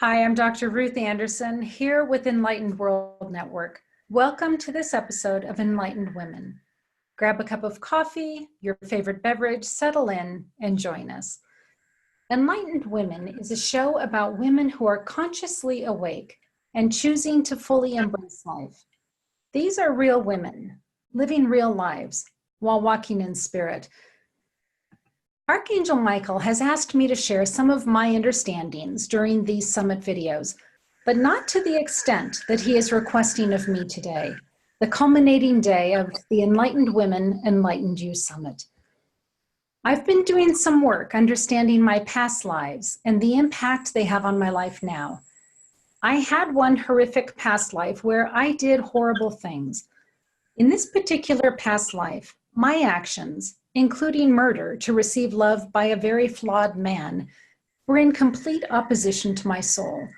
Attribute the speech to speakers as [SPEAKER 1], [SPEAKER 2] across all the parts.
[SPEAKER 1] Hi, I'm Dr. Ruth Anderson here with Enlightened World Network. Welcome to this episode of Enlightened Women. Grab a cup of coffee, your favorite beverage, settle in, and join us. Enlightened Women is a show about women who are consciously awake and choosing to fully embrace life. These are real women, living real lives while walking in spirit. Archangel Michael has asked me to share some of my understandings during these summit videos, but not to the extent that he is requesting of me today, the culminating day of the Enlightened Women, Enlightened You Summit. I've been doing some work understanding my past lives and the impact they have on my life now. I had one horrific past life where I did horrible things. In this particular past life, my actions, including murder to receive love by a very flawed man, were in complete opposition to my soul.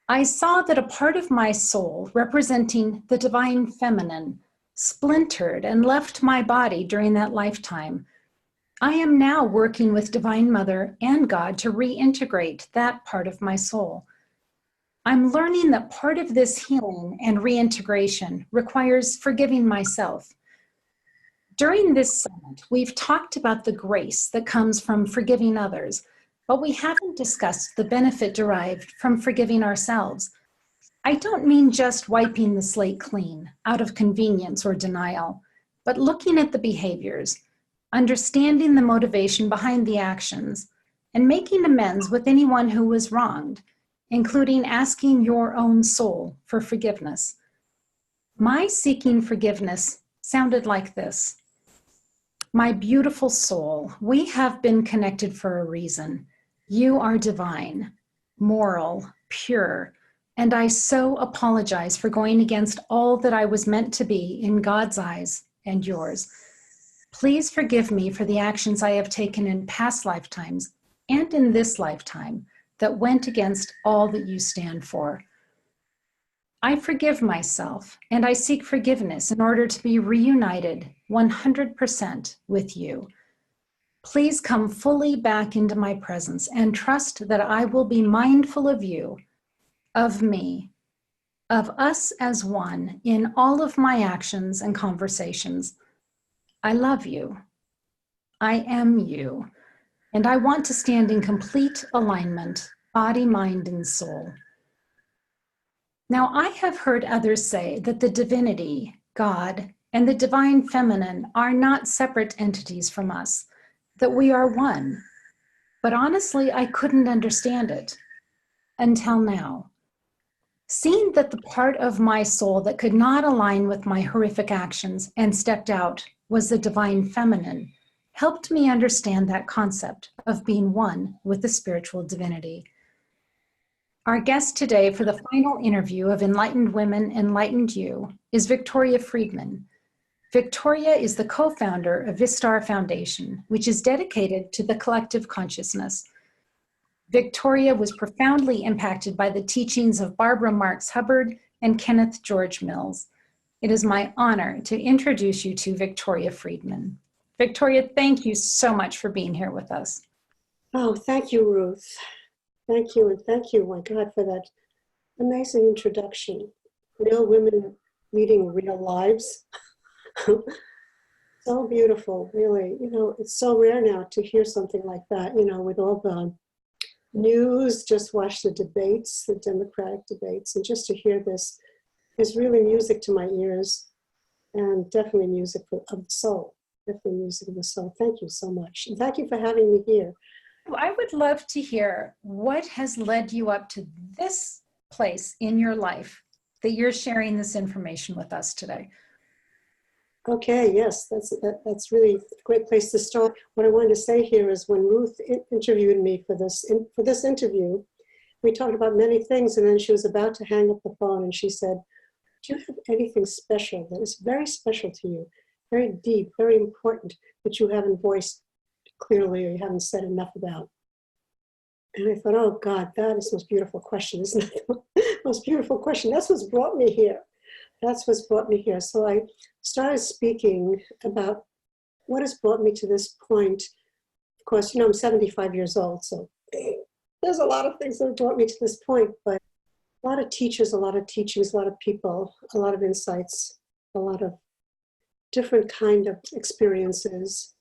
[SPEAKER 1] I saw that a part of my soul, representing the divine feminine, splintered and left my body during that lifetime. I am now working with Divine Mother and God to reintegrate that part of my soul. I'm learning that part of this healing and reintegration requires forgiving myself. During this summit, we've talked about the grace that comes from forgiving others, but we haven't discussed the benefit derived from forgiving ourselves. I don't mean just wiping the slate clean out of convenience or denial, but looking at the behaviors, understanding the motivation behind the actions, and making amends with anyone who was wronged, including asking your own soul for forgiveness. My seeking forgiveness sounded like this. My beautiful soul, we have been connected for a reason. You are divine, moral, pure, and I so apologize for going against all that I was meant to be in God's eyes and yours. Please forgive me for the actions I have taken in past lifetimes and in this lifetime that went against all that you stand for. I forgive myself, and I seek forgiveness in order to be reunited 100% with you. Please come fully back into my presence and trust that I will be mindful of you, of me, of us as one in all of my actions and conversations. I love you. I am you, and I want to stand in complete alignment, body, mind, and soul. Now, I have heard others say that the divinity, God, and the divine feminine are not separate entities from us, that we are one. But honestly, I couldn't understand it until now. Seeing that the part of my soul that could not align with my horrific actions and stepped out was the divine feminine helped me understand that concept of being one with the spiritual divinity. Our guest today for the final interview of Enlightened Women, Enlightened You is Victoria Friedman. Victoria is the co-founder of Vistar Foundation, which is dedicated to the collective consciousness. Victoria was profoundly impacted by the teachings of Barbara Marx Hubbard and Kenneth George Mills. It is my honor to introduce you to Victoria Friedman. Victoria, thank you so much for being here with us.
[SPEAKER 2] Oh, thank you, Ruth. Thank you, and thank you, my God, for that amazing introduction. Real women leading real lives. So beautiful, really. You know, it's so rare now to hear something like that, you know, with all the news, just watch the debates, the Democratic debates, and just to hear this is really music to my ears, and definitely music of the soul, definitely music of the soul. Thank you so much. And thank you for having me here.
[SPEAKER 1] I would love to hear what has led you up to this place in your life that you're sharing this information with us today.
[SPEAKER 2] Okay, yes, that's really a great place to start. What I wanted to say here is when Ruth interviewed me for this interview, we talked about many things, and then she was about to hang up the phone, and she said, "Do you have anything special that is very special to you, very deep, very important, that you haven't voiced clearly or you haven't said enough about?" And I thought, oh God, that is the most beautiful question, isn't it? The most beautiful question. That's what's brought me here. That's what's brought me here. So I started speaking about what has brought me to this point. Of course, you know, I'm 75 years old, so there's a lot of things that have brought me to this point, but a lot of teachers, a lot of teachings, a lot of people, a lot of insights, a lot of different kind of experiences.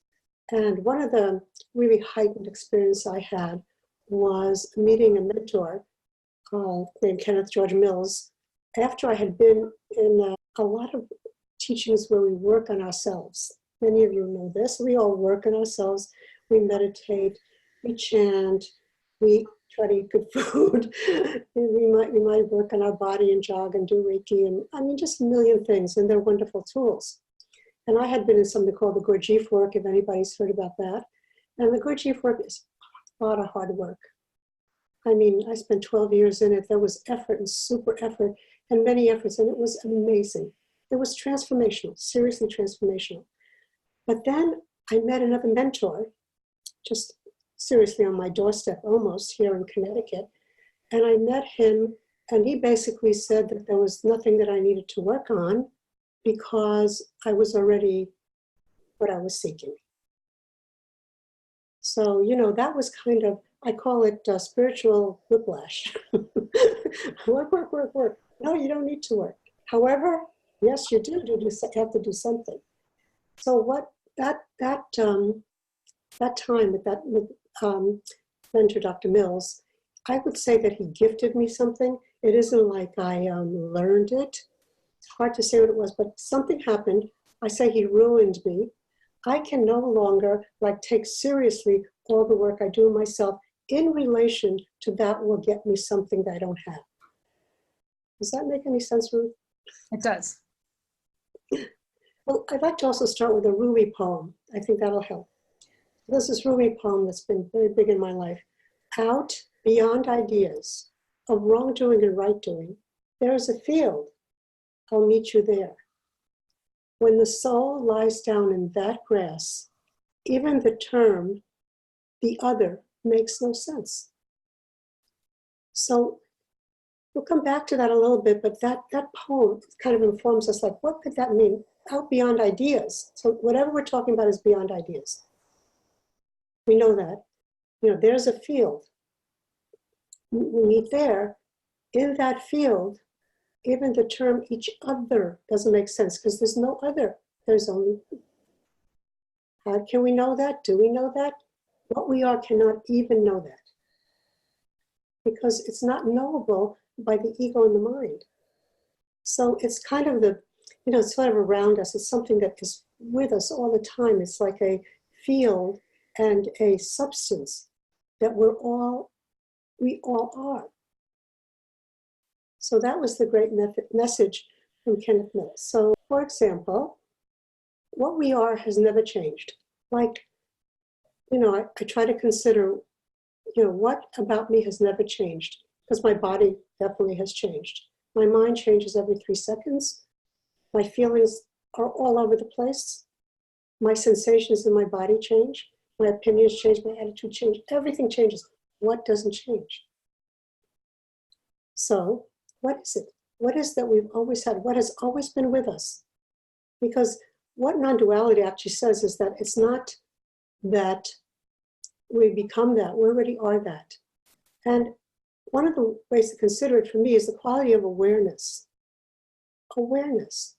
[SPEAKER 2] And one of the really heightened experiences I had was meeting a mentor named Kenneth George Mills. After I had been in a lot of teachings where we work on ourselves. Many of you know this. We all work on ourselves. We meditate, we chant, we try to eat good food. we might work on our body and jog and do Reiki and I mean just a million things, and they're wonderful tools. And I had been in something called the Gurdjieff work, if anybody's heard about that. And the Gurdjieff work is a lot of hard work. I mean, I spent 12 years in it. There was effort and super effort and many efforts, and it was amazing. It was transformational, seriously transformational. But then I met another mentor, just seriously on my doorstep almost here in Connecticut. And I met him, and he basically said that there was nothing that I needed to work on because I was already what I was seeking. So, you know, that was kind of, I call it spiritual whiplash. Work, work, work, work. No, you don't need to work. However, yes, you do have to do something. So what that time with mentor, Dr. Mills, I would say that he gifted me something. It isn't like I learned it. It's hard to say what it was, but something happened. I say he ruined me. I can no longer like take seriously all the work I do myself in relation to that will get me something that I don't have. Does that make any sense, Ruth?
[SPEAKER 1] It does.
[SPEAKER 2] Well, I'd like to also start with a Rumi poem. I think that'll help. This is Rumi poem that's been very big in my life. Out beyond ideas of wrongdoing and right doing, there is a field. I'll meet you there. When the soul lies down in that grass, even the term, the other, makes no sense. So we'll come back to that a little bit, but that poem kind of informs us like, what could that mean? Out beyond ideas. So whatever we're talking about is beyond ideas. We know that. You know, there's a field. We meet there. In that field, even the term each other doesn't make sense because there's no other. There's only one. How can we know that? Do we know that? What we are cannot even know that because it's not knowable by the ego and the mind. So it's kind of the, you know, it's sort of around us. It's something that is with us all the time. It's like a field and a substance that we all are. So that was the great message from Kenneth Mills. So, for example, what we are has never changed. Like, you know, I try to consider, you know, what about me has never changed? Because my body definitely has changed. My mind changes every 3 seconds. My feelings are all over the place. My sensations in my body change. My opinions change, my attitude change. Everything changes. What doesn't change? So, what is it? What is that we've always had? What has always been with us? Because what non-duality actually says is that it's not that we become that, we already are that. And one of the ways to consider it for me is the quality of awareness. Awareness.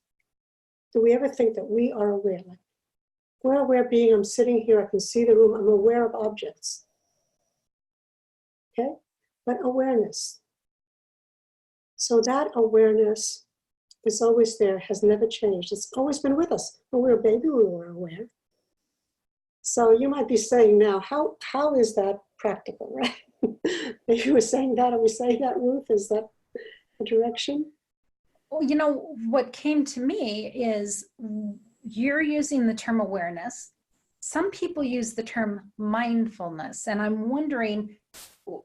[SPEAKER 2] Do we ever think that we are aware? Like, we're aware being, I'm sitting here, I can see the room, I'm aware of objects. Okay? But awareness. So that awareness is always there, has never changed. It's always been with us. When we were a baby, we were aware. So you might be saying now, how is that practical, right? Maybe we're saying that, are we saying that, Ruth? Is that a direction?
[SPEAKER 1] Well, you know, what came to me is you're using the term awareness. Some people use the term mindfulness, and I'm wondering,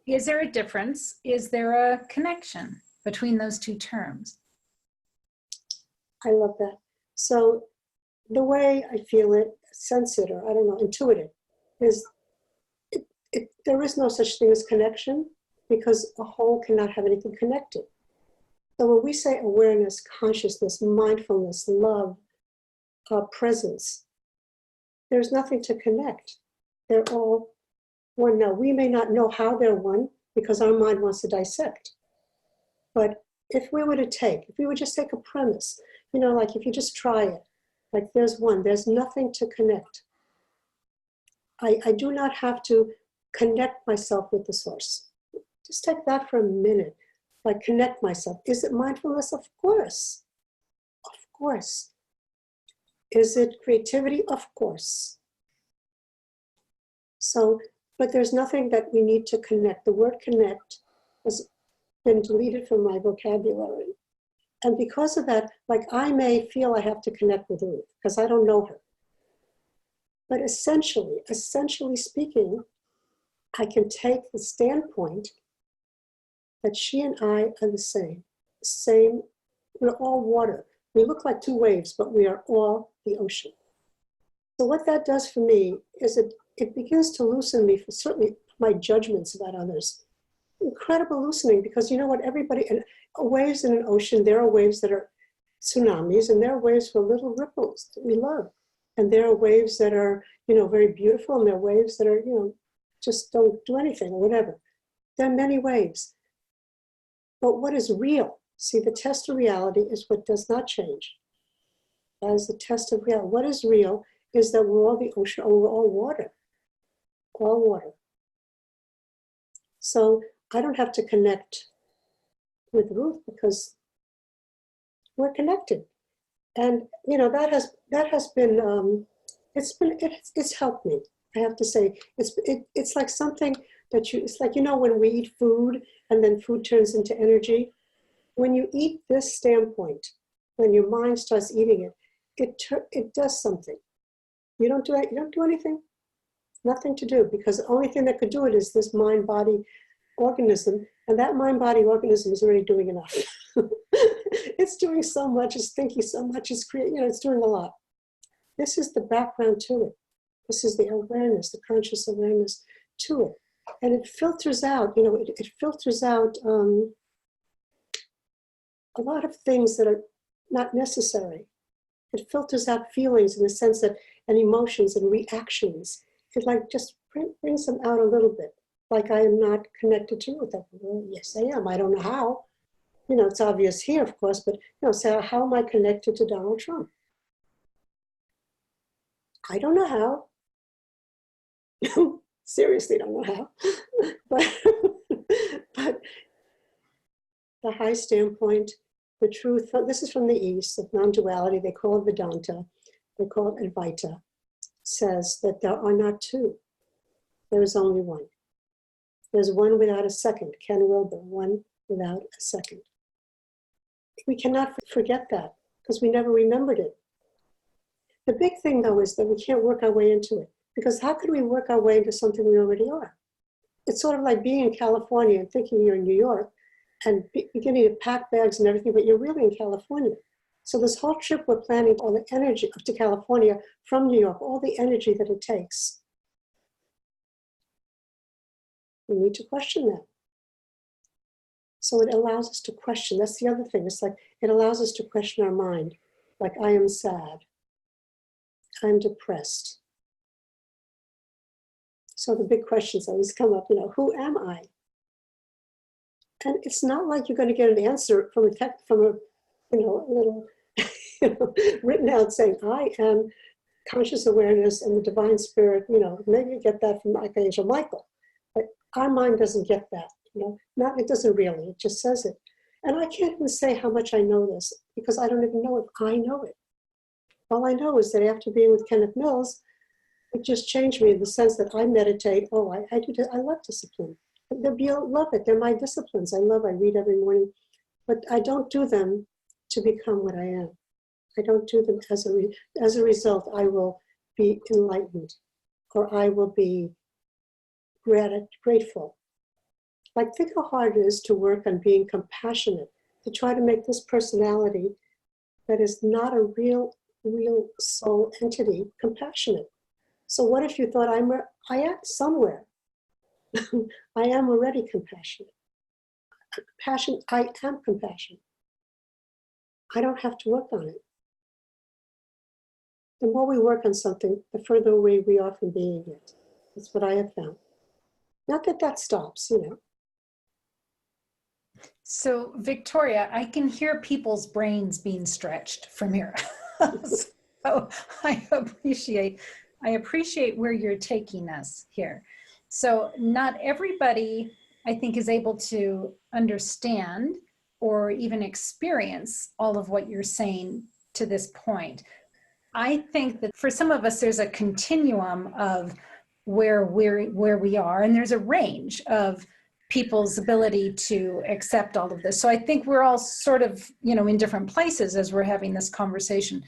[SPEAKER 1] is there a difference? Is there a connection between those two terms?
[SPEAKER 2] I love that. So the way I feel it, sense it, or I don't know, intuitive, is there is no such thing as connection because a whole cannot have anything connected. So when we say awareness, consciousness, mindfulness, love, presence, there's nothing to connect. They're all one. Now, we may not know how they're one, because our mind wants to dissect. But if we would just take a premise, like if you just try it, like there's nothing to connect. I do not have to connect myself with the source. Just take that for a minute, like connect myself. Is it mindfulness? Of course. Of course. Is it creativity? Of course. So, but there's nothing that we need to connect. The word connect has been deleted from my vocabulary. And because of that, like I may feel I have to connect with Ruth because I don't know her. But essentially speaking, I can take the standpoint that she and I are the same. We're all water. We look like two waves, but we are all the ocean. So what that does for me is it begins to loosen me for certainly my judgments about others. Incredible loosening, because you know what, and waves in an ocean, there are waves that are tsunamis, and there are waves for little ripples that we love. And there are waves that are, very beautiful, and there are waves that are, just don't do anything or whatever. There are many waves. But what is real? See, the test of reality is what does not change. That is the test of reality. What is real is that we're all the ocean, or we're all water. All water. So I don't have to connect with Ruth because we're connected. And that has been it's helped me. I have to say, it's like something that it's like, when we eat food and then food turns into energy. When you eat this standpoint, when your mind starts eating it does something. You don't do anything. Nothing to do, because the only thing that could do it is this mind-body organism, and that mind-body organism is already doing enough. It's doing so much, it's thinking so much, it's it's doing a lot. This is the background to it. This is the awareness, the conscious awareness to it. And it filters out, it filters out a lot of things that are not necessary. It filters out feelings in the sense that, and emotions and reactions. It like just brings them out a little bit. Like I am not connected to it. Well, yes, I am. I don't know how. It's obvious here, of course, but so how am I connected to Donald Trump? I don't know how. Seriously, don't know how. but the high standpoint, the truth, this is from the East of non-duality, they call it Vedanta, they call it Advaita, says that there are not two. There is only one. There's one without a second. Ken Wilber, one without a second. We cannot forget that because we never remembered it. The big thing, though, is that we can't work our way into it, because how could we work our way into something we already are? It's sort of like being in California and thinking you're in New York and beginning to pack bags and everything, but you're really in California. So this whole trip we're planning, all the energy up to California from New York, all the energy that it takes. We need to question that. So it allows us to question. That's the other thing. It's like it allows us to question our mind. Like, I am sad. I'm depressed. So the big questions always come up, who am I? And it's not like you're going to get an answer from a little written out saying, I am conscious awareness and the divine spirit. Maybe you get that from Archangel Michael. But our mind doesn't get that. It doesn't really. It just says it. And I can't even say how much I know this, because I don't even know if I know it. All I know is that after being with Kenneth Mills, it just changed me in the sense that I meditate. Oh, I love discipline. I love it. They're my disciplines. I read every morning, but I don't do them to become what I am. I don't do them as a result, I will be enlightened, or I will be grateful. Like, think how hard it is to work on being compassionate, to try to make this personality that is not a real soul entity compassionate. So what if you thought I am somewhere? I am already compassionate. I am compassion. I don't have to work on it. The more we work on something, the further away we are from being it. That's what I have found. Not that stops,
[SPEAKER 1] So, Victoria, I can hear people's brains being stretched from here. So I appreciate I appreciate where you're taking us here. So, not everybody, I think, is able to understand or even experience all of what you're saying to this point. I think that for some of us, there's a continuum of where we are, and there's a range of people's ability to accept all of this. So I think we're all sort of, in different places as we're having this conversation.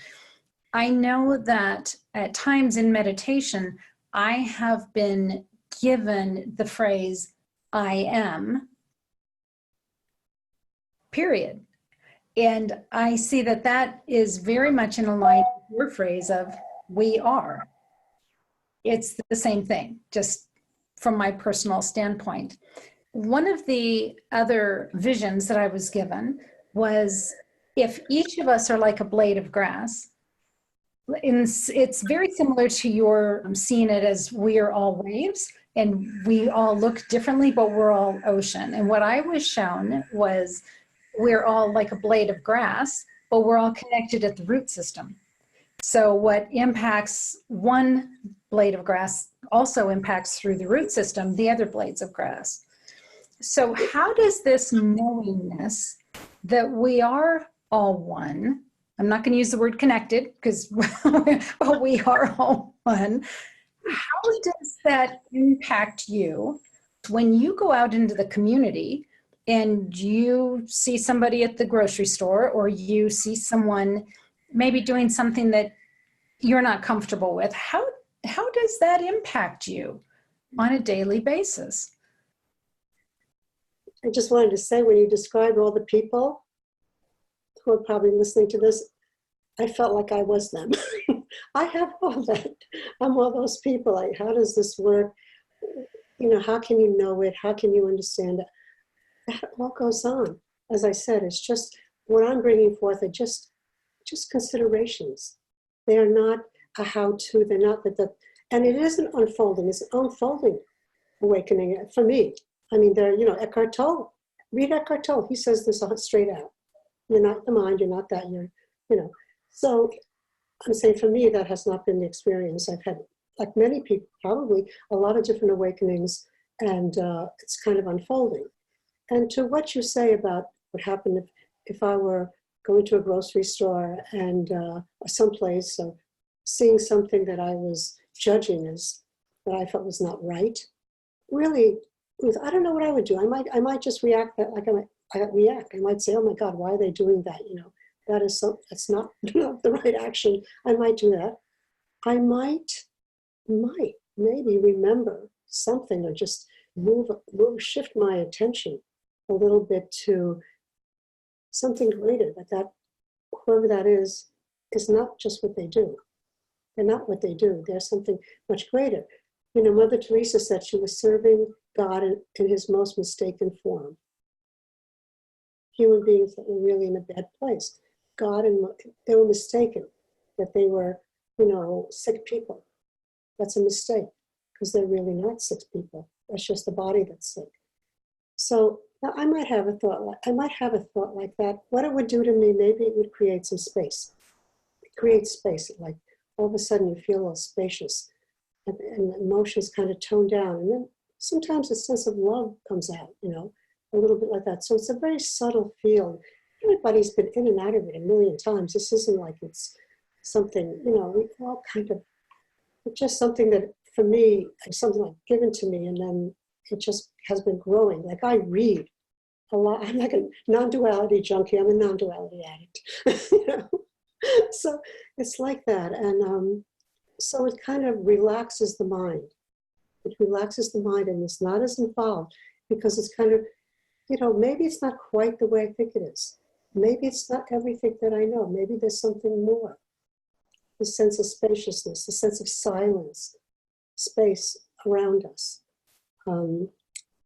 [SPEAKER 1] I know that at times in meditation, I have been given the phrase, I am, period. And I see that that is very much in line with your phrase of we are. It's the same thing, just from my personal standpoint. One of the other visions that I was given was if each of us are like a blade of grass, it's very similar to your seeing it as we are all waves and we all look differently, but we're all ocean. And what I was shown was we're all like a blade of grass, but we're all connected at the root system. So what impacts one blade of grass also impacts through the root system the other blades of grass. So how does this knowingness that we are all one, I'm not going to use the word connected because we are all one, how does that impact you when you go out into the community and you see somebody at the grocery store or you see someone maybe doing something that you're not comfortable with? How does that impact you on a daily basis?
[SPEAKER 2] I just wanted to say, when you described all the people who are probably listening to this, I felt like I was them. I have all that. I'm all those people. Like, how does this work? How can you know it? How can you understand it? That all goes on. As I said, it's just what I'm bringing forth are just considerations. They are not a how-to. They're not and it isn't unfolding. It's an unfolding awakening for me. I mean, Eckhart Tolle. Read Eckhart Tolle. He says this straight out. You're not the mind. You're not that. So I'm saying for me, that has not been the experience. I've had, like many people, probably a lot of different awakenings, and it's kind of unfolding. And to what you say about what happened if I were going to a grocery store and or someplace, seeing something that I was judging as that I felt was not right, really, I don't know what I would do. I might just react like I react. I might say, oh my God, why are they doing that? That's not the right action. I might do that. I might maybe remember something or just shift my attention a little bit to something greater, that whoever that is not just what they do. They're not what they do. There's something much greater. Mother Teresa said she was serving God in his most mistaken form. Human beings that were really in a bad place. They were mistaken that they were, sick people. That's a mistake because they're really not sick people. That's just the body that's sick. So now I might have a thought like that. What it would do to me, maybe it would create some space. It creates space. Like all of a sudden you feel a little spacious and emotions kind of tone down. And then sometimes a sense of love comes out, a little bit like that. So it's a very subtle feel. Everybody's been in and out of it a million times. This isn't like it's something, we all kind of, it's just something that for me, is something like given to me, and then it just has been growing. Like I read a lot. I'm like a non-duality junkie. I'm a non-duality addict. So it's like that. And so it kind of relaxes the mind. It relaxes the mind and it's not as involved because it's kind of, maybe it's not quite the way I think it is. Maybe it's not everything that I know. Maybe there's something more. The sense of spaciousness, the sense of silence, space around us.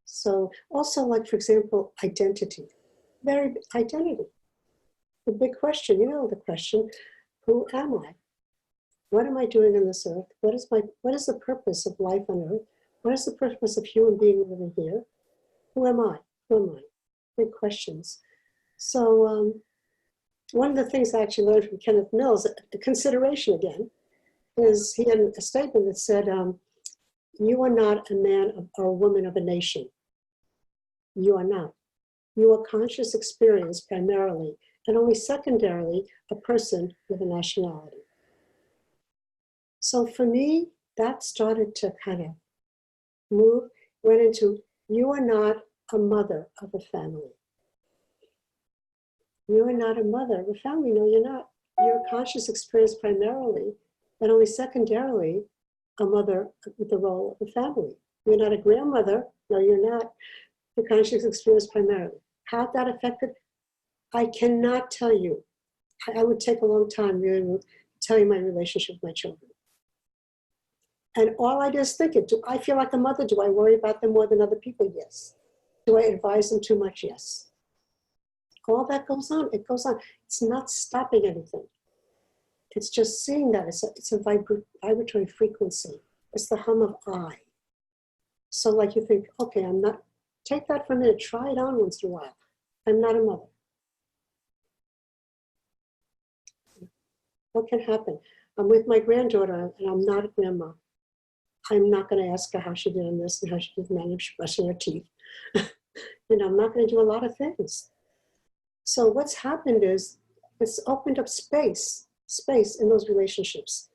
[SPEAKER 2] So also, like, for example, identity. Identity. The big question, the question, who am I? What am I doing on this earth? What is the purpose of life on earth? What is the purpose of human being living here? Who am I? Who am I? big questions. So one of the things I actually learned from Kenneth Mills, the consideration again, is he had a statement that said, you are not a man or a woman of a nation. You are not. You are conscious experience primarily, and only secondarily, a person with a nationality. So for me, that started to kind of move, went into, you are not a mother of a family. You are not a mother of a family. No, you're not. You're a conscious experience primarily, and only secondarily, a mother with the role of a family. You're not a grandmother. No, you're not. Your conscious experience primarily. How that affected, I cannot tell you. I would take a long time really to tell you my relationship with my children. And all I just think, do I feel like a mother? Do I worry about them more than other people? Yes. Do I advise them too much? Yes. All that goes on. It goes on. It's not stopping anything. It's just seeing that. It's a vibratory frequency. It's the hum of I. So like you think, okay, I'm not, take that for a minute, try it on once in a while. I'm not a mother. What can happen? I'm with my granddaughter and I'm not a grandma. I'm not going to ask her how she did on this and how she did manage brushing her teeth. I'm not going to do a lot of things. So what's happened is it's opened up space in those relationships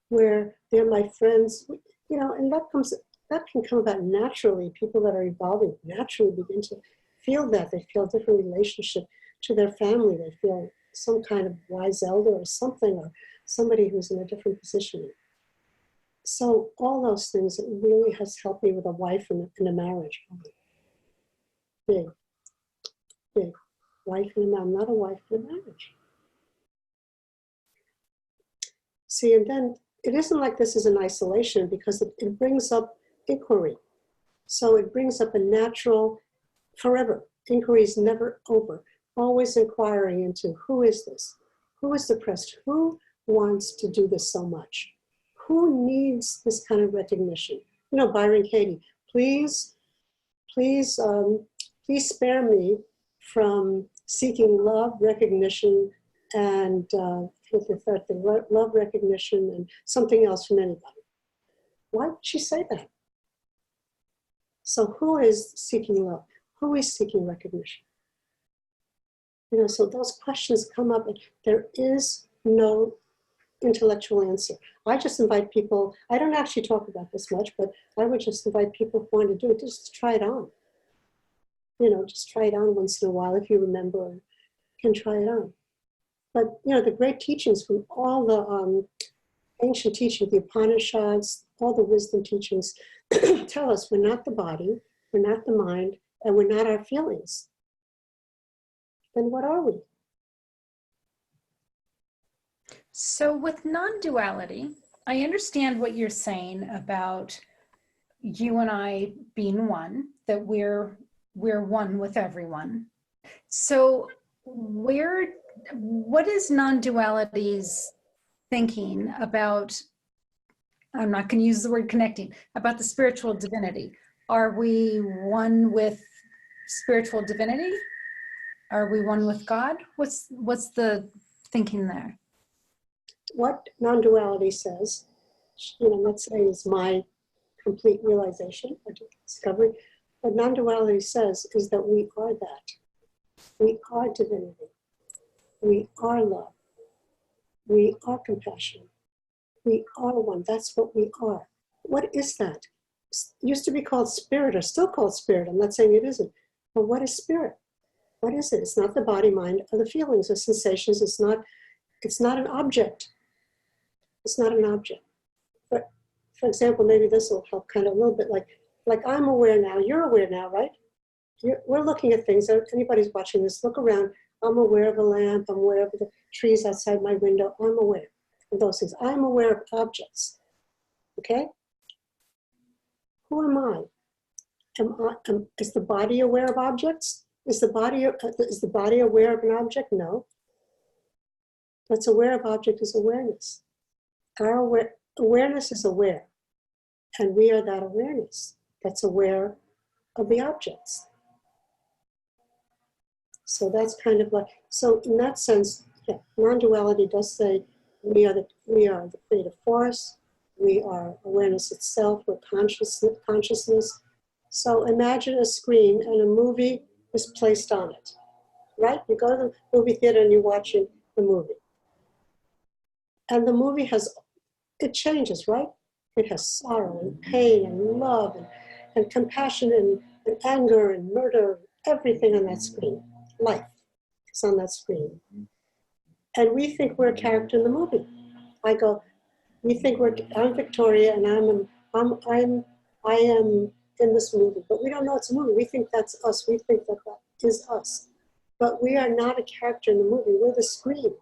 [SPEAKER 2] where they're my friends, and that can come about naturally. People that are evolving naturally begin to feel that. They feel a different relationship to their family. They feel some kind of wise elder or something, or somebody who's in a different position. So all those things, it really has helped me with a wife and a marriage. Big. Wife and a man. I'm not a wife in a marriage. See, and then it isn't like this is in isolation because it brings up inquiry. So it brings up a natural, forever. Inquiry is never over. Always inquiring into who is this? Who is depressed? Who wants to do this so much? Who needs this kind of recognition? Byron Katie, please spare me from seeking love, recognition, and the third thing, love, recognition, and something else from anybody. Why would she say that? So who is seeking love? Who is seeking recognition? So those questions come up and there is no intellectual answer. I just invite people, I don't actually talk about this much, but I would just invite people who want to do it, just try it on. Just try it on once in a while if you remember, can try it on. But, the great teachings from all the ancient teachings, the Upanishads, all the wisdom teachings tell us we're not the body, we're not the mind, and we're not our feelings. Then what are we?
[SPEAKER 1] So with non-duality, I understand what you're saying about you and I being one, that we're one with everyone. So what is non-duality's thinking about, I'm not going to use the word connecting, about the spiritual divinity? Are we one with spiritual divinity? Are we one with God? What's the thinking there?
[SPEAKER 2] What non-duality says, let's say is my complete realization or discovery. What non-duality says is that we are that. We are divinity. We are love. We are compassion. We are one. That's what we are. What is that? It used to be called spirit, or still called spirit. I'm not saying it isn't. But what is spirit? What is it? It's not the body, mind, or the feelings or sensations. It's not an object. It's not an object. But for example, maybe this will help kind of a little bit, like I'm aware now, you're aware now, right? We're looking at things. Anybody's watching this, look around. I'm aware of a lamp. I'm aware of the trees outside my window. I'm aware of those things. I'm aware of objects. Okay? Who am I? Is the body aware of objects? Is the body aware of an object? No. What's aware of object is awareness. Our awareness is aware, and we are that awareness that's aware of the objects. So that's kind of like, so in that sense, yeah, non-duality does say we are the creative force, we are awareness itself, we're consciousness. So imagine a screen and a movie is placed on it, right? You go to the movie theater and you're watching the movie. And the movie it changes, right? It has sorrow and pain and love and compassion and anger and murder, everything on that screen. Life is on that screen. And we think we're a character in the movie. I'm Victoria and I am in this movie, but we don't know it's a movie. We think that's us. We think that is us. But we are not a character in the movie. We're the screen.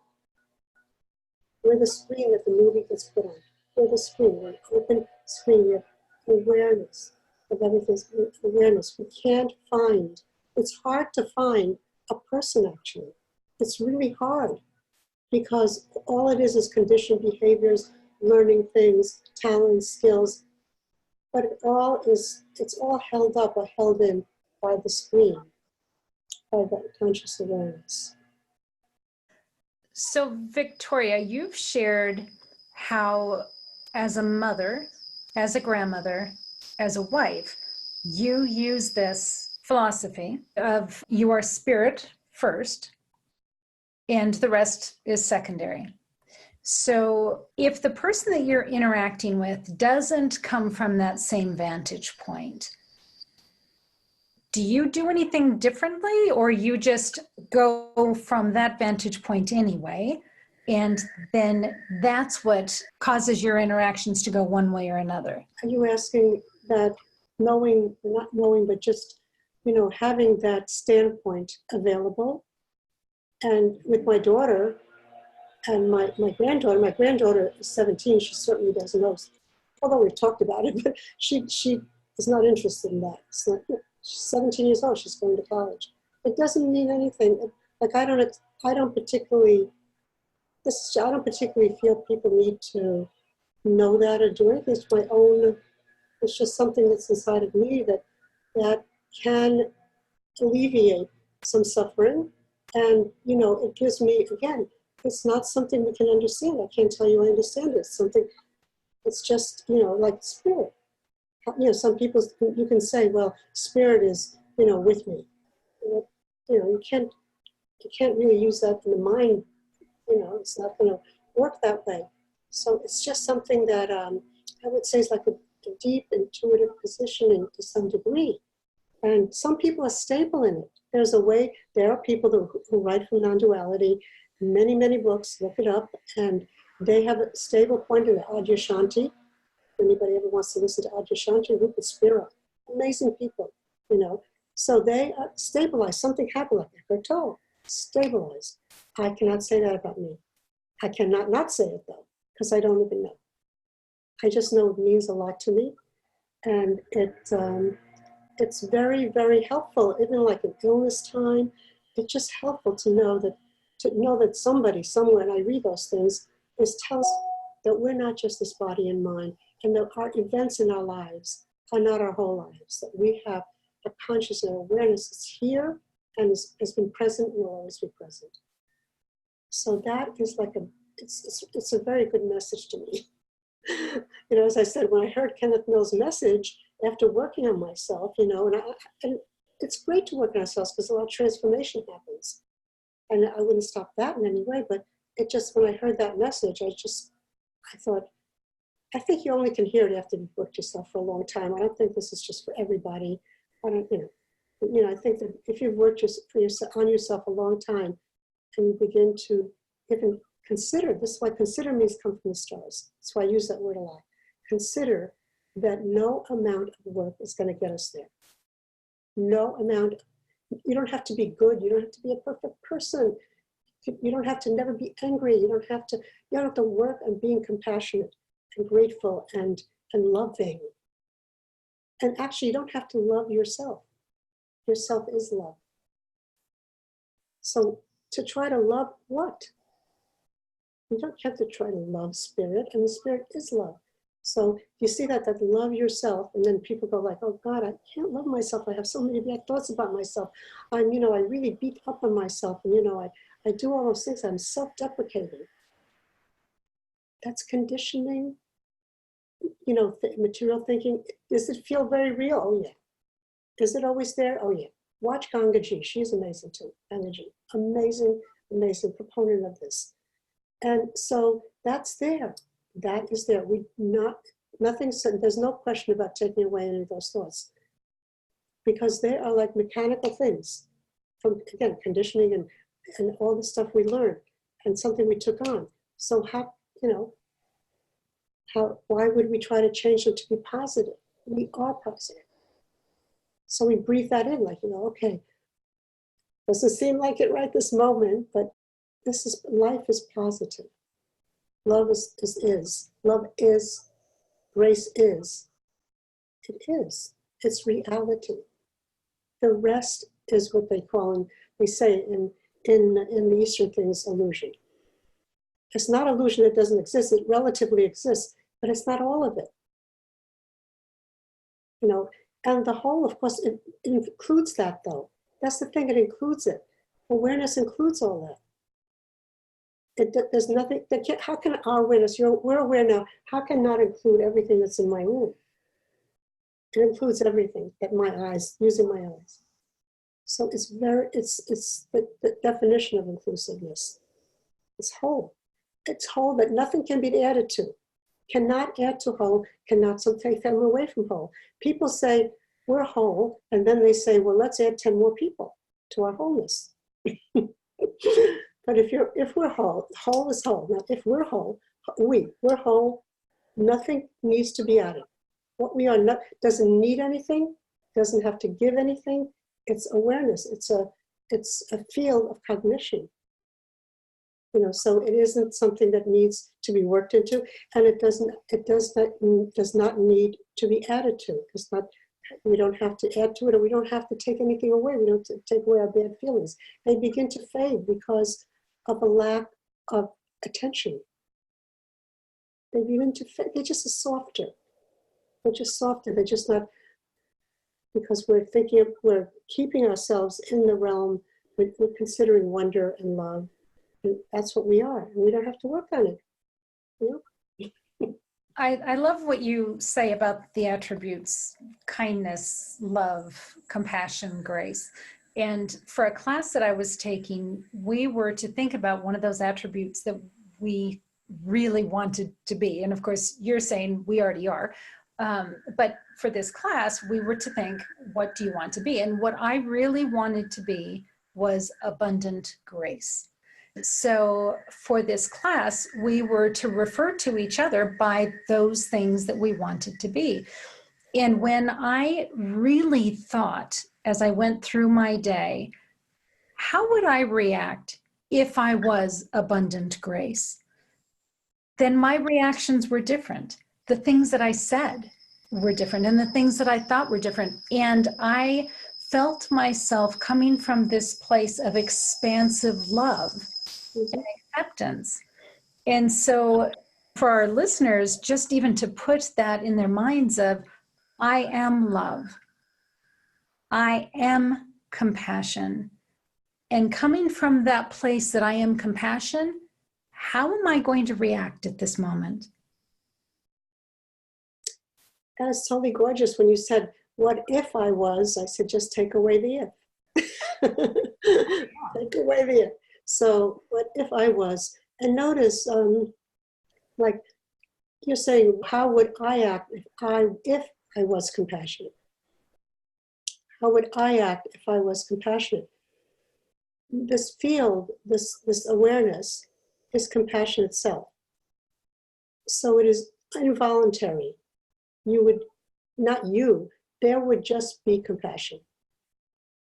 [SPEAKER 2] We're the screen that the movie gets put on. We're the screen. We're an open screen. We have awareness of everything's awareness. We can't find, it's hard to find a person actually. It's really hard because all it is conditioned behaviors, learning things, talents, skills, but it's all held up or held in by the screen, by the conscious awareness.
[SPEAKER 1] So, Victoria, you've shared how, as a mother, as a grandmother, as a wife, you use this philosophy of you are spirit first, and the rest is secondary. So, if the person that you're interacting with doesn't come from that same vantage point, do you do anything differently, or you just go from that vantage point anyway, and then that's what causes your interactions to go one way or another?
[SPEAKER 2] Are you asking that knowing, not knowing, but just, having that standpoint available? And with my daughter and my granddaughter is 17, she certainly doesn't know, although we've talked about it, but she is not interested in that. It's not, she's 17 years old, she's going to college. It doesn't mean anything. Like I don't particularly feel people need to know that or do anything. It's my own, it's just something that's inside of me that can alleviate some suffering. And, it gives me, again, it's not something we can understand. I can't tell you I understand it. It's just, like spirit. Some people, you can say, well, spirit is, with me. You can't really use that in the mind. It's not going to work that way. So it's just something that I would say is like a deep intuitive positioning to some degree. And some people are stable in it. There are people who write from non-duality, many, many books, look it up, and they have a stable point in the Adyashanti. If anybody ever wants to listen to Adyashanti, Rupa Spira, amazing people, So they are stabilized. Something happened like Eckhart Tolle, stabilized. I cannot say that about me. I cannot not say it though, because I don't even know. I just know it means a lot to me. And it's very, very helpful, even like in illness time. It's just helpful to know that somebody somewhere, and I read those things, is tells us that we're not just this body and mind, and that our events in our lives are not our whole lives, that we have a conscious and awareness that's here and has been present and will always be present. So that is like it's a very good message to me. As I said, when I heard Kenneth Mill's message after working on myself, and it's great to work on ourselves because a lot of transformation happens. And I wouldn't stop that in any way, but it just, when I heard that message, I thought, I think you only can hear it after you've worked yourself for a long time. I don't think this is just for everybody. I think that if you've worked on yourself a long time and you begin to even consider, this is why consider means come from the stars. That's why I use that word a lot. Consider that no amount of work is going to get us there. No amount. You don't have to be good. You don't have to be a perfect person. You don't have to never be angry. You don't have to work on being compassionate and grateful and loving. And actually, you don't have to love yourself. Yourself is love. So to try to love what? You don't have to try to love spirit, and the spirit is love. So you see that love yourself, and then people go like, oh God, I can't love myself. I have so many bad thoughts about myself. I really beat up on myself, and I do all those things. I'm self-deprecating. That's conditioning, material thinking. Does it feel very real? Oh yeah. Is it always there? Oh yeah. Watch Gangaji. She's amazing too. Gangaji, amazing, amazing proponent of this. And so that's there. That is there. Nothing said, there's no question about taking away any of those thoughts, because they are like mechanical things from, again, conditioning and all the stuff we learned and something we took on. So why would we try to change them to be positive? We are positive. So we breathe that in, like, okay, doesn't seem like it right this moment, but life is positive. Love is. Love is. Grace is. It is. It's reality. The rest is what they say in the Eastern things, illusion. It's not illusion that doesn't exist. It relatively exists, but it's not all of it. And the whole, of course, it includes that, though. That's the thing, it includes it. Awareness includes all that. There's nothing how can our awareness, we're aware now, how can not include everything that's in my room? It includes everything, using my eyes. So it's the definition of inclusiveness. It's whole. It's whole that nothing can be added to. Cannot add to whole, cannot take them away from whole. People say, we're whole, and then they say, well, let's add 10 more people to our wholeness. But if we're whole is whole. Now, if we're whole, we're whole, nothing needs to be added. What we are not doesn't need anything, doesn't have to give anything. It's awareness. It's a field of cognition. So it isn't something that needs to be worked into, and it does not need to be added to. It's not. We don't have to add to it, or we don't have to take anything away. We don't have to take away our bad feelings. They begin to fade because of a lack of attention. They begin to fade. They're just softer. They're just softer. They're just not, because we're keeping ourselves in the realm. We're considering wonder and love. And that's what we are. And we don't have to work on it.
[SPEAKER 1] I love what you say about the attributes: kindness, love, compassion, grace. And for a class that I was taking, we were to think about one of those attributes that we really wanted to be. And of course, you're saying we already are. But for this class, we were to think, what do you want to be? And what I really wanted to be was abundant grace. So for this class, we were to refer to each other by those things that we wanted to be. And when I really thought, as I went through my day, how would I react if I was abundant grace? Then my reactions were different. The things that I said were different, and the things that I thought were different. And I felt myself coming from this place of expansive love and acceptance. And so for our listeners, just even to put that in their minds of, I am love, I am compassion. And coming from that place that I am compassion, how am I going to react at this moment?
[SPEAKER 2] That is totally gorgeous. When you said, what if I was, I said, just take away the if. Take away the if. So what if I was? And notice, like you're saying, how would I act if I was compassionate? How would I act if I was compassionate? This field, this awareness is compassion itself. So it is involuntary. There would just be compassion.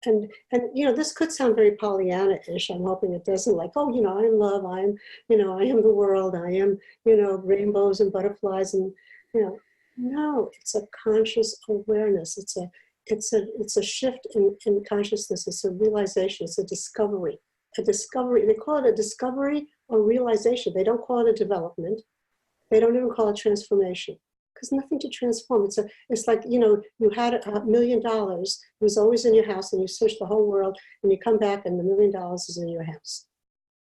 [SPEAKER 2] And this could sound very Pollyanna-ish. I'm hoping it doesn't, like, oh, I am love, I am the world, I am, rainbows and butterflies, and no, it's a conscious awareness. It's a shift in consciousness. It's a realization. It's a discovery. They call it a discovery or realization. They don't call it a development. They don't even call it transformation, Because nothing to transform. It's like, you had $1,000,000. It was always in your house, and you searched the whole world, and you come back, and the $1,000,000 is in your house.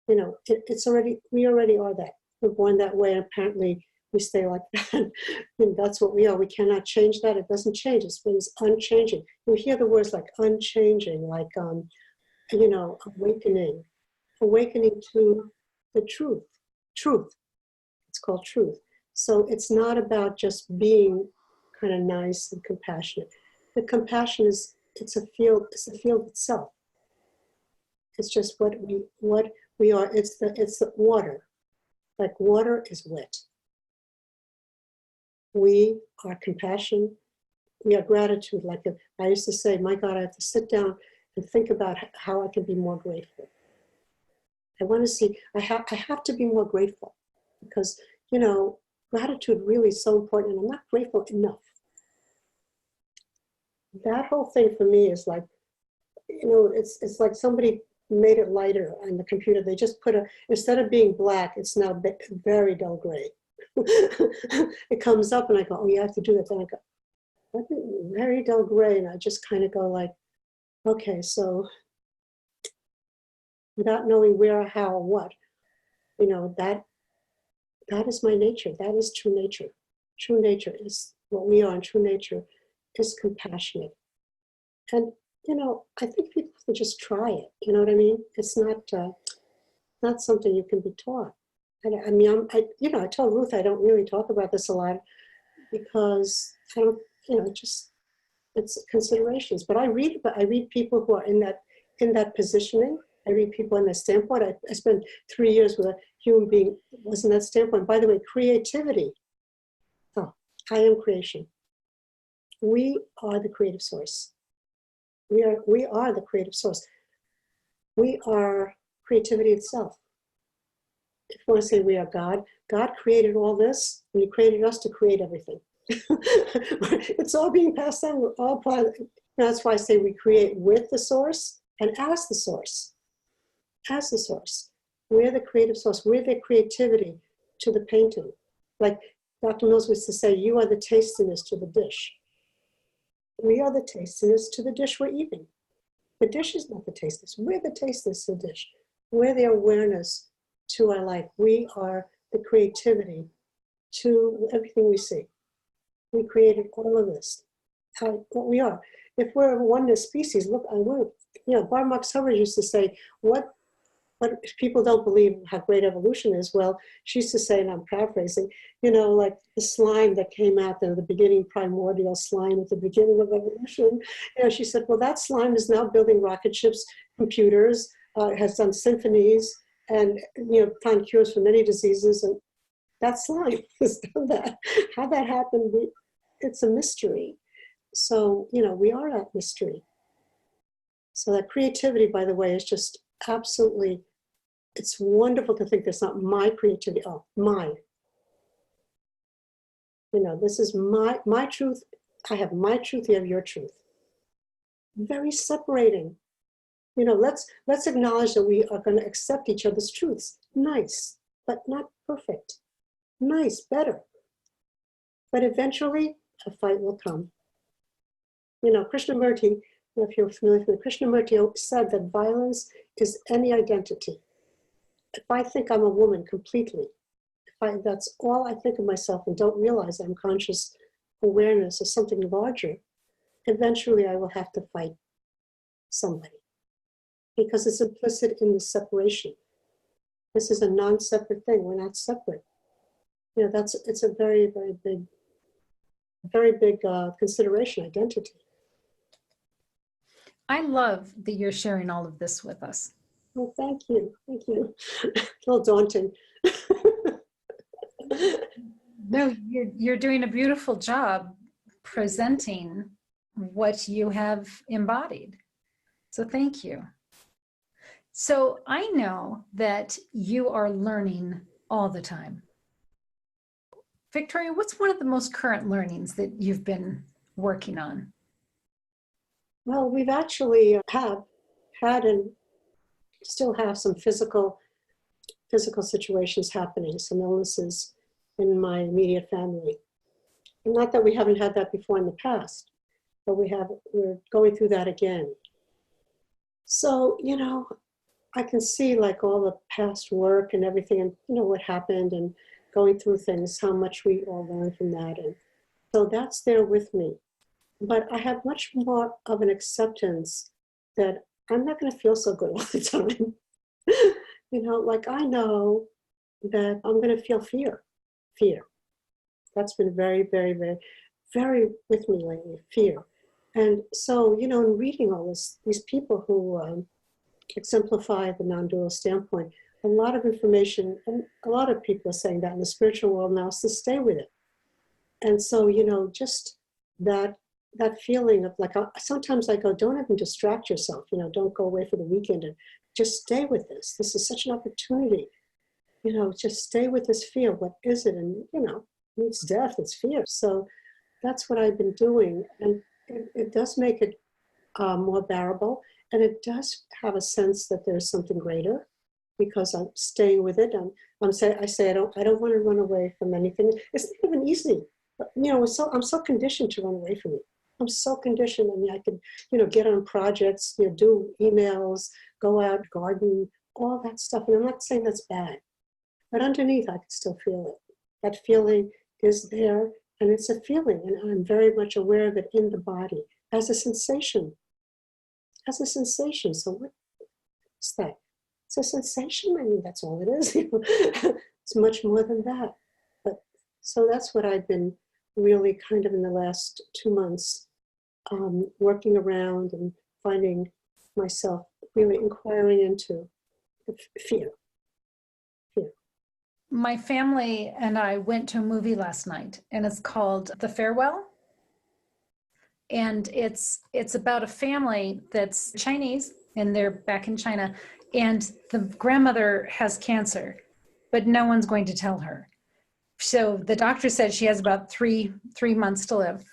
[SPEAKER 2] We already are that. We're born that way, and apparently we stay like that. And that's what we are. We cannot change that. It doesn't change. It's unchanging. You hear the words like unchanging, like awakening to the truth. Truth. It's called truth. So it's not about just being kind of nice and compassionate. The compassion it's a field itself. It's just what we are. It's the water. Like water is wet. We are compassion. We are gratitude. Like I used to say, my God, I have to sit down and think about how I can be more grateful. I want to see, I have to be more grateful because, gratitude really is so important, and I'm not grateful enough. That whole thing for me is like, it's like somebody made it lighter on the computer. They just instead of being black, it's now very dull gray. It comes up and I go, oh, you have to do that. Then I go, what? Very dull gray. And I just kind of go like, okay, so without knowing where, how, or what, that is my nature. That is true nature. True nature is what we are, and true nature is compassionate. And, I think people can just try it. You know what I mean? It's not something you can be taught. I mean, I told Ruth I don't really talk about this a lot because I don't, it's considerations. But I read people who are in that positioning. I read people in that standpoint. I spent 3 years with a human being who was in that standpoint. By the way, creativity. Oh, I am creation. We are the creative source. We are the creative source. We are creativity itself. If you want to say we are God, God created all this, and He created us to create everything. It's all being passed on. We're all part of it. That's why I say we create with the source and as the source. As the source. We're the creative source. We're the creativity to the painting. Like Dr. Mills used to say, you are the tastiness to the dish. We are the tastiness to the dish we're eating. The dish is not the tastiness. We're the tastiness to the dish. We're the awareness to our life. We are the creativity to everything we see. We created all of this. What we are. If we're a oneness species, look, Bar Marx Hubbard used to say, what people don't believe how great evolution is. Well, she used to say, and I'm paraphrasing, like the slime that came out there, the beginning primordial slime at the beginning of evolution. She said, well, that slime is now building rocket ships, computers, has done symphonies, and found cures for many diseases. And that slime has done that. How that happened, it's a mystery. So, we are that mystery. So that creativity, by the way, is just absolutely, it's wonderful to think that's not my creativity. Oh, mine. This is my truth. I have my truth, you have your truth. Very separating. Let's acknowledge that we are going to accept each other's truths. Nice, but not perfect. Nice, better. But eventually, a fight will come. Krishnamurti, if you're familiar with Krishnamurti, said that violence is any identity. If I think I'm a woman completely, that's all I think of myself and don't realize I'm conscious awareness of something larger, eventually I will have to fight somebody because it's implicit in the separation. This is a non-separate thing. We're not separate. It's a very, very big consideration, identity.
[SPEAKER 1] I love that you're sharing all of this with us.
[SPEAKER 2] Well, thank you. Thank you. A little daunting.
[SPEAKER 1] No, you're doing a beautiful job presenting what you have embodied. So thank you. So I know that you are learning all the time. Victoria, what's one of the most current learnings that you've been working on?
[SPEAKER 2] Well, we've actually had and still have some physical situations happening, some illnesses in my immediate family. Not that we haven't had that before in the past, but we're going through that again. So, I can see like all the past work and everything and, what happened and going through things, how much we all learn from that. And so that's there with me. But I have much more of an acceptance that I'm not going to feel so good all the time. Like I know that I'm going to feel fear. Fear. That's been very, very, very, very with me lately, fear. And so, in reading all these people who exemplify the non-dual standpoint, a lot of information, and a lot of people are saying that in the spiritual world now, so stay with it. And so, just that feeling of like, sometimes I go, don't even distract yourself, don't go away for the weekend and just stay with this. This is such an opportunity, just stay with this fear. What is it? And, it's death, it's fear. So that's what I've been doing. And it does make it more bearable. And it does have a sense that there's something greater because I'm staying with it. I say I don't want to run away from anything. It's not even easy. I'm so conditioned to run away from it. I'm so conditioned. I mean, I could, get on projects, do emails, go out, garden, all that stuff. And I'm not saying that's bad, but underneath, I can still feel it. That feeling is there, and it's a feeling, and I'm very much aware of it in the body as a sensation. As a sensation. So what's that? It's a sensation. I mean, that's all it is. It's much more than that. But so that's what I've been really kind of in the last 2 months working around and finding myself really inquiring into the fear.
[SPEAKER 1] My family and I went to a movie last night, and it's called The Farewell. And it's about a family that's Chinese, and they're back in China, and the grandmother has cancer, but no one's going to tell her. So the doctor said she has about three months to live,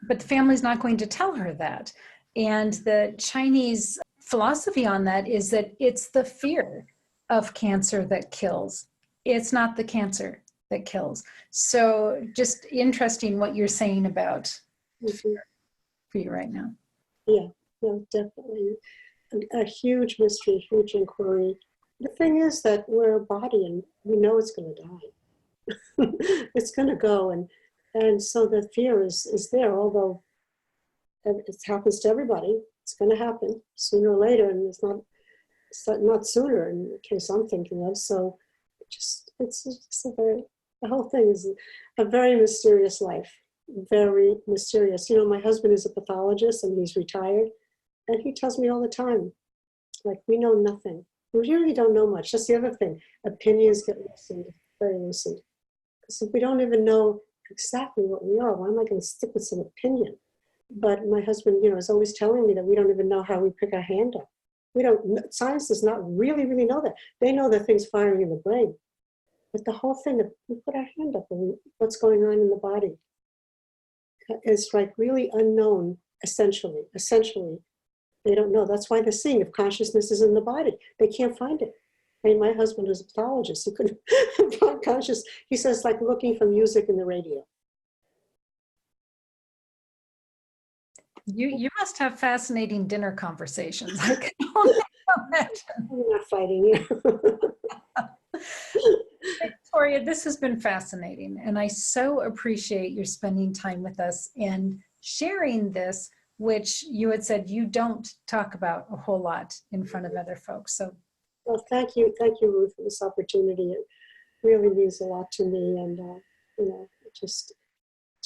[SPEAKER 1] but the family's not going to tell her that. And the Chinese philosophy on that is that it's the fear of cancer that kills. It's not the cancer that kills. So just interesting what you're saying about fear for you right now.
[SPEAKER 2] Yeah, definitely. A huge mystery, huge inquiry. The thing is that we're a body and we know it's going to die. It's going to go. And so the fear is there, although it happens to everybody. It's going to happen sooner or later, and it's not sooner in the case I'm thinking of. So it's just the whole thing is a very mysterious life, very mysterious. My husband is a pathologist and he's retired, and he tells me all the time, like, we know nothing. We really don't know much. That's the other thing. Opinions get loosened, very loosened. Because if we don't even know exactly what we are, why am I going to stick with some opinion? But my husband, is always telling me that we don't even know how we pick our hand up. Science does not really know that. They know that things firing in the brain. But the whole thing that we put our hand up and what's going on in the body is like really unknown, essentially. They don't know. That's why they're seeing if consciousness is in the body. They can't find it. I mean, my husband was a pathologist. He couldn't find conscious. He says, like looking for music in the radio.
[SPEAKER 1] You must have fascinating dinner conversations. I can only imagine.
[SPEAKER 2] We're not fighting.
[SPEAKER 1] Victoria, this has been fascinating, and I so appreciate your spending time with us and sharing this, which you had said you don't talk about a whole lot in front of other folks. So,
[SPEAKER 2] well, thank you, Ruth, for this opportunity. It really means a lot to me, and it's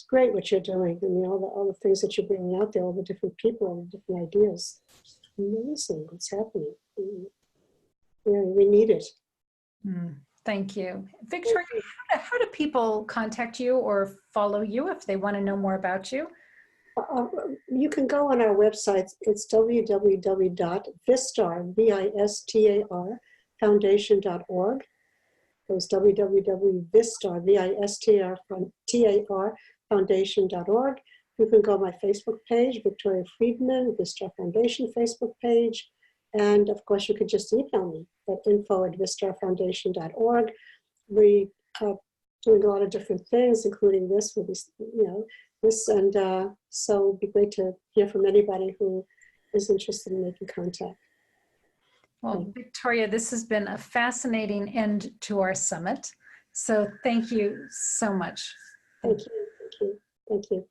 [SPEAKER 2] great what you're doing. I mean, all the things that you're bringing out there, all the different people, all the different ideas. It's amazing what's happening. We need it.
[SPEAKER 1] Thank you. Victoria, how do people contact you or follow you if they want to know more about you?
[SPEAKER 2] You can go on our website. It's www.vistar, foundation.org. It was www.vistar, foundation.org. You can go on my Facebook page, Victoria Friedman, Vistar Foundation Facebook page. And of course, you could just email me at info@vistarfoundation.org. We doing a lot of different things, including this will be, this. And so it'd be great to hear from anybody who is interested in making contact.
[SPEAKER 1] Well, Victoria, this has been a fascinating end to our summit. So thank you so much.
[SPEAKER 2] Thank you. Thank you. Thank you.